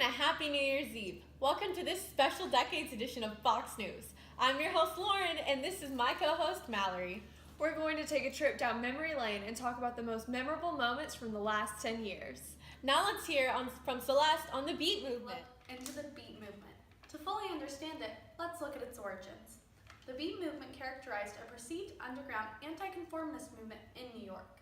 a happy New Year's Eve. Welcome to this special Decades edition of Fox News. I'm your host Lauren, and this is my co-host Mallory. We're going to take a trip down memory lane and talk about the most memorable moments from the last 10 years. Now let's hear from Celeste on the Beat movement. Look into the Beat movement. To fully understand it, let's look at its origins. The Beat movement characterized a perceived underground anti-conformist movement in New York.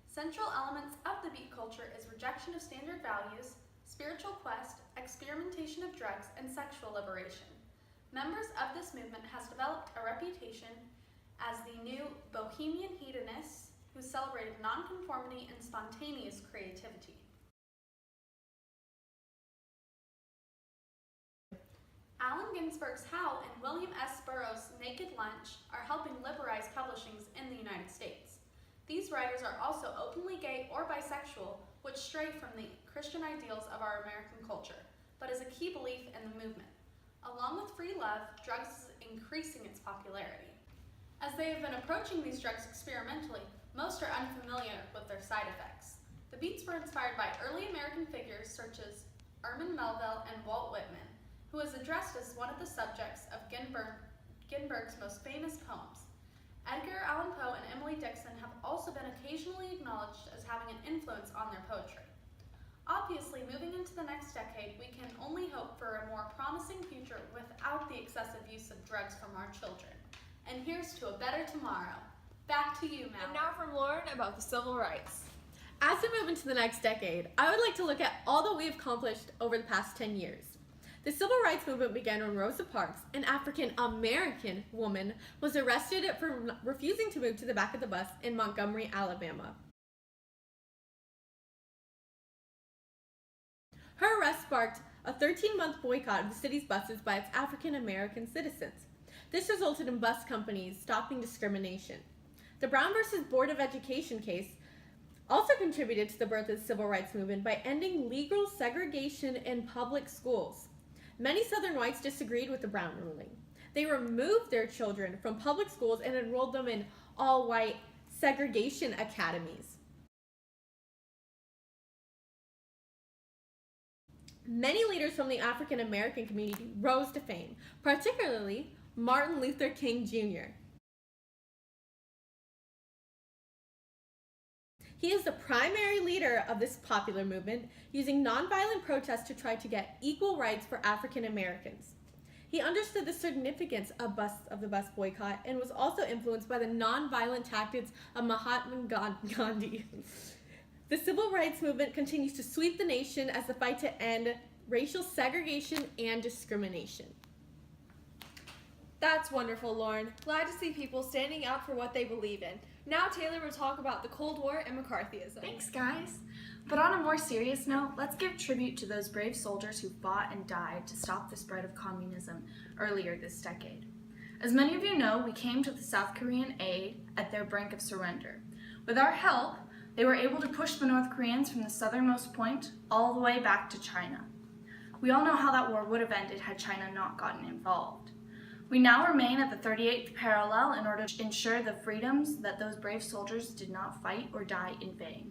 Central elements of the Beat culture is rejection of standard values, spiritual quest, experimentation of drugs, and sexual liberation. Members of this movement has developed a reputation as the new bohemian hedonists who celebrated nonconformity and spontaneous creativity. Allen Ginsberg's Howl and William S. Burroughs' Naked Lunch are helping liberalize publishings in the United States. These writers are also openly gay or bisexual, which stray from the Christian ideals of our American culture, but is a key belief in the movement. Along with free love, drugs is increasing its popularity. As they have been approaching these drugs experimentally, most are unfamiliar with their side effects. The Beats were inspired by early American figures such as Herman Melville and Walt Whitman, who was addressed as one of the subjects of Ginsberg's most famous poems. Edgar Allan Poe and Emily Dickinson have also been occasionally acknowledged as having an influence on their poetry. Obviously, moving into the next decade, we can only hope for a more promising future without the excessive use of drugs from our children. And here's to a better tomorrow. Back to you, Mallory. And now from Lauren about the civil rights. As we move into the next decade, I would like to look at all that we have accomplished over the past 10 years. The civil rights movement began when Rosa Parks, an African-American woman, was arrested for refusing to move to the back of the bus in Montgomery, Alabama. Her arrest sparked a 13-month boycott of the city's buses by its African-American citizens. This resulted in bus companies stopping discrimination. The Brown versus Board of Education case also contributed to the birth of the civil rights movement by ending legal segregation in public schools. Many Southern whites disagreed with the Brown ruling. They removed their children from public schools and enrolled them in all-white segregation academies. Many leaders from the African American community rose to fame, particularly Martin Luther King Jr. He is the primary leader of this popular movement, using nonviolent protests to try to get equal rights for African Americans. He understood the significance of the bus boycott and was also influenced by the nonviolent tactics of Mahatma Gandhi. The civil rights movement continues to sweep the nation as the fight to end racial segregation and discrimination. That's wonderful, Lauren. Glad to see people standing up for what they believe in. Now Taylor will talk about the Cold War and McCarthyism. Thanks, guys. But on a more serious note, let's give tribute to those brave soldiers who fought and died to stop the spread of communism earlier this decade. As many of you know, we came to the South Korean aid at their brink of surrender. With our help, they were able to push the North Koreans from the southernmost point all the way back to China. We all know how that war would have ended had China not gotten involved. We now remain at the 38th parallel in order to ensure the freedoms that those brave soldiers did not fight or die in vain.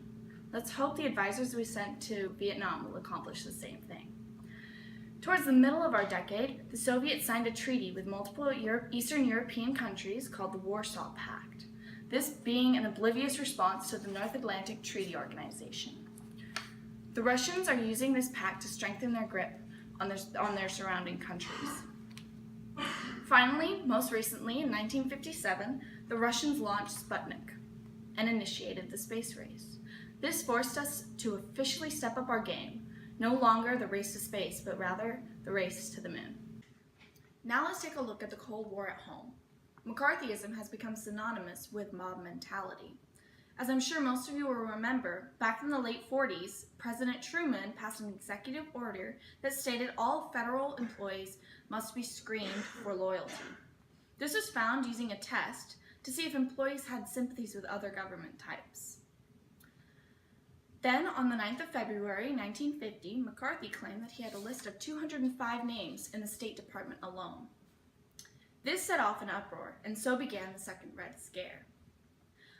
Let's hope the advisors we sent to Vietnam will accomplish the same thing. Towards the middle of our decade, the Soviets signed a treaty with multiple Eastern European countries called the Warsaw Pact, this being an oblivious response to the North Atlantic Treaty Organization. The Russians are using this pact to strengthen their grip on their surrounding countries. Finally, most recently, in 1957, the Russians launched Sputnik and initiated the space race. This forced us to officially step up our game, no longer the race to space, but rather the race to the moon. Now let's take a look at the Cold War at home. McCarthyism has become synonymous with mob mentality. As I'm sure most of you will remember, back in the late 40s, President Truman passed an executive order that stated all federal employees must be screened for loyalty. This was found using a test to see if employees had sympathies with other government types. Then, on the 9th of February, 1950, McCarthy claimed that he had a list of 205 names in the State Department alone. This set off an uproar, and so began the Second Red Scare.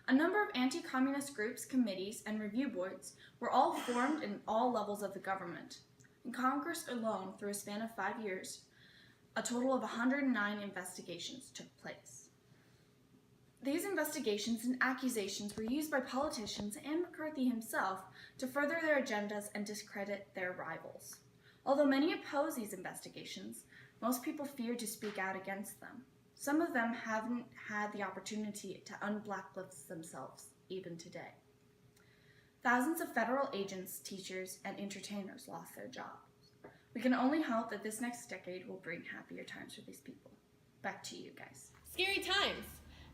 A number of anti-communist groups, committees, and review boards were all formed in all levels of the government. In Congress alone, through a span of 5 years, a total of 109 investigations took place. These investigations and accusations were used by politicians and McCarthy himself to further their agendas and discredit their rivals. Although many oppose these investigations, most people fear to speak out against them. Some of them haven't had the opportunity to unblacklist themselves, even today. Thousands of federal agents, teachers, and entertainers lost their jobs. We can only hope that this next decade will bring happier times for these people. Back to you guys. Scary times.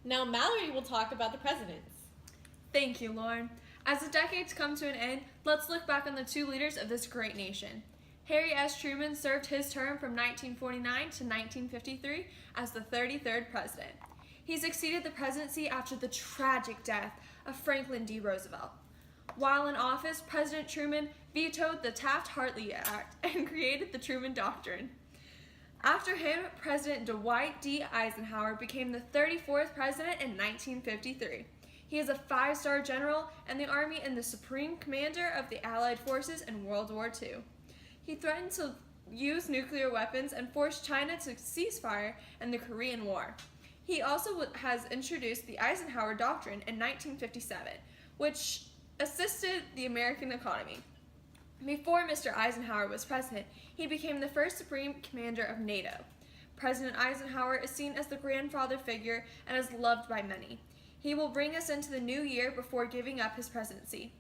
Now Mallory will talk about the presidents. Thank you, Lauren. As the decades come to an end, let's look back on the two leaders of this great nation. Harry S. Truman served his term from 1949 to 1953 as the 33rd president. He succeeded the presidency after the tragic death of Franklin D. Roosevelt. While in office, President Truman vetoed the Taft-Hartley Act and created the Truman Doctrine. After him, President Dwight D. Eisenhower became the 34th president in 1953. He is a 5-star general in the Army and the Supreme Commander of the Allied Forces in World War II. He threatened to use nuclear weapons and forced China to cease fire in the Korean War. He also has introduced the Eisenhower Doctrine in 1957, which assisted the American economy. Before Mr. Eisenhower was president, he became the first Supreme Commander of NATO. President Eisenhower is seen as the grandfather figure and is loved by many. He will bring us into the new year before giving up his presidency.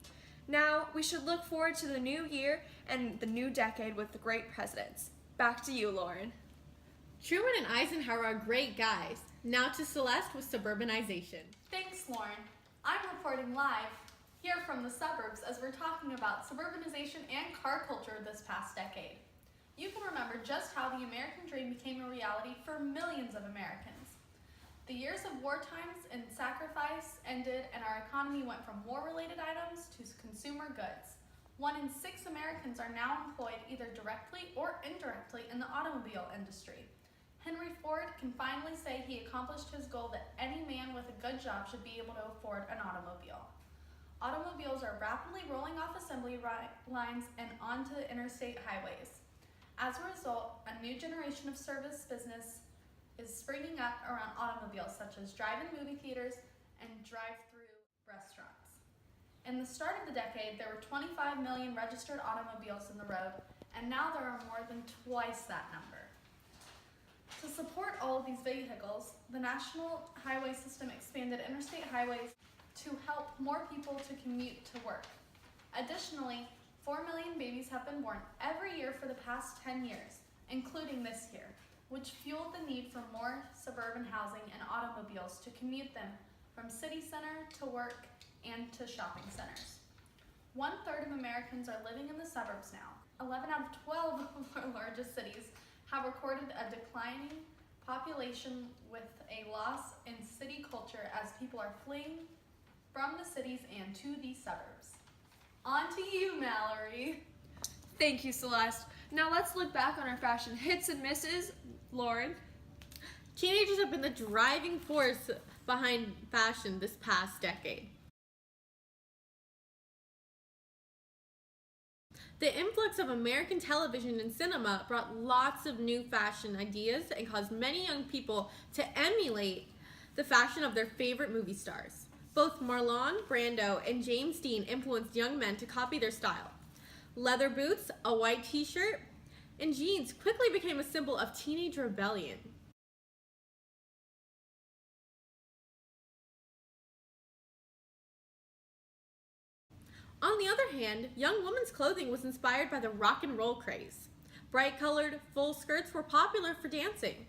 Now, we should look forward to the new year and the new decade with the great presidents. Back to you, Lauren. Truman and Eisenhower are great guys. Now to Celeste with suburbanization. Thanks, Lauren. I'm reporting live here from the suburbs as we're talking about suburbanization and car culture this past decade. You can remember just how the American dream became a reality for millions of Americans. The years of war times and sacrifice ended, and our economy went from war-related items to consumer goods. 1 in 6 Americans are now employed either directly or indirectly in the automobile industry. Henry Ford can finally say he accomplished his goal that any man with a good job should be able to afford an automobile. Automobiles are rapidly rolling off assembly lines and onto interstate highways. As a result, a new generation of service business is springing up around automobiles, such as drive-in movie theaters and drive-through restaurants. In the start of the decade, there were 25 million registered automobiles in the road, and now there are more than twice that number. To support all of these vehicles, the National Highway System expanded interstate highways to help more people to commute to work. Additionally, 4 million babies have been born every year for the past 10 years, including this year, which fueled the need for more suburban housing and automobiles to commute them from city center to work and to shopping centers. 1/3 of Americans are living in the suburbs now. 11 out of 12 of our largest cities have recorded a declining population with a loss in city culture as people are fleeing from the cities and to the suburbs. On to you, Mallory. Thank you, Celeste. Now let's look back on our fashion hits and misses. Lauren. Teenagers have been the driving force behind fashion this past decade. The influx of American television and cinema brought lots of new fashion ideas and caused many young people to emulate the fashion of their favorite movie stars. Both Marlon Brando and James Dean influenced young men to copy their style. Leather boots, a white t-shirt, and jeans quickly became a symbol of teenage rebellion. On the other hand, young women's clothing was inspired by the rock and roll craze. Bright-colored, full skirts were popular for dancing.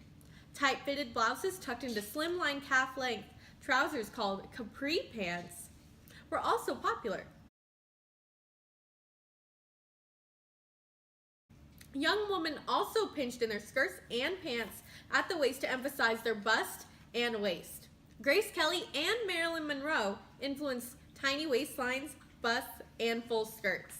Tight-fitted blouses tucked into slimline calf-length trousers called capri pants were also popular. Young women also pinched in their skirts and pants at the waist to emphasize their bust and waist. Grace Kelly and Marilyn Monroe influenced tiny waistlines, busts, and full skirts.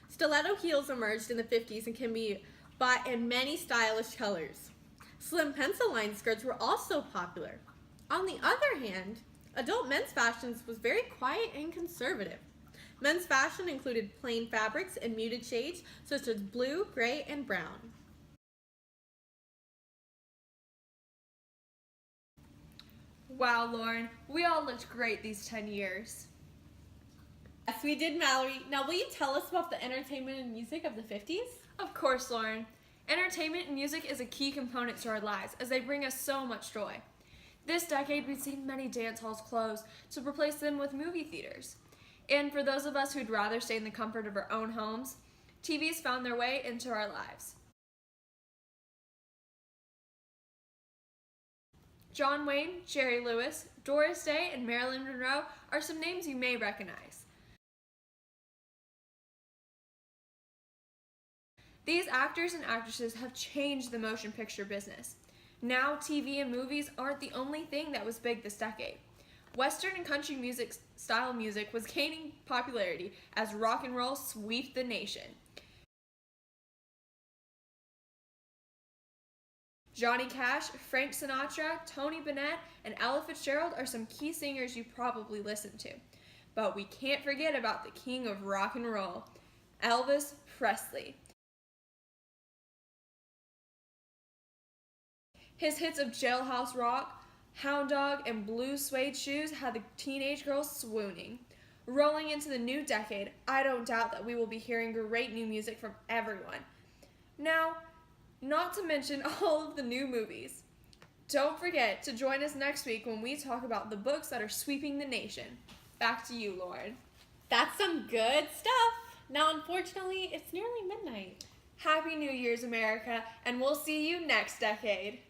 Stiletto heels emerged in the 50s and can be bought in many stylish colors. Slim pencil-lined skirts were also popular. On the other hand, adult men's fashions was very quiet and conservative. Men's fashion included plain fabrics and muted shades such as blue, gray, and brown. Wow, Lauren, we all looked great these 10 years. Yes, we did, Mallory. Now, will you tell us about the entertainment and music of the 50s? Of course, Lauren. Entertainment and music is a key component to our lives as they bring us so much joy. This decade, we've seen many dance halls close to replace them with movie theaters. And for those of us who'd rather stay in the comfort of our own homes, TVs found their way into our lives. John Wayne, Jerry Lewis, Doris Day, and Marilyn Monroe are some names you may recognize. These actors and actresses have changed the motion picture business. Now, TV and movies aren't the only thing that was big this decade. Western and country music style music was gaining popularity as rock and roll swept the nation. Johnny Cash, Frank Sinatra, Tony Bennett, and Ella Fitzgerald are some key singers you probably listened to. But we can't forget about the king of rock and roll, Elvis Presley. His hits of Jailhouse Rock, Hound Dog, and Blue Suede Shoes had the teenage girls swooning. Rolling into the new decade, I don't doubt that we will be hearing great new music from everyone. Now, not to mention all of the new movies. Don't forget to join us next week when we talk about the books that are sweeping the nation. Back to you, Lauren. That's some good stuff. Now, unfortunately, it's nearly midnight. Happy New Year's, America, and we'll see you next decade.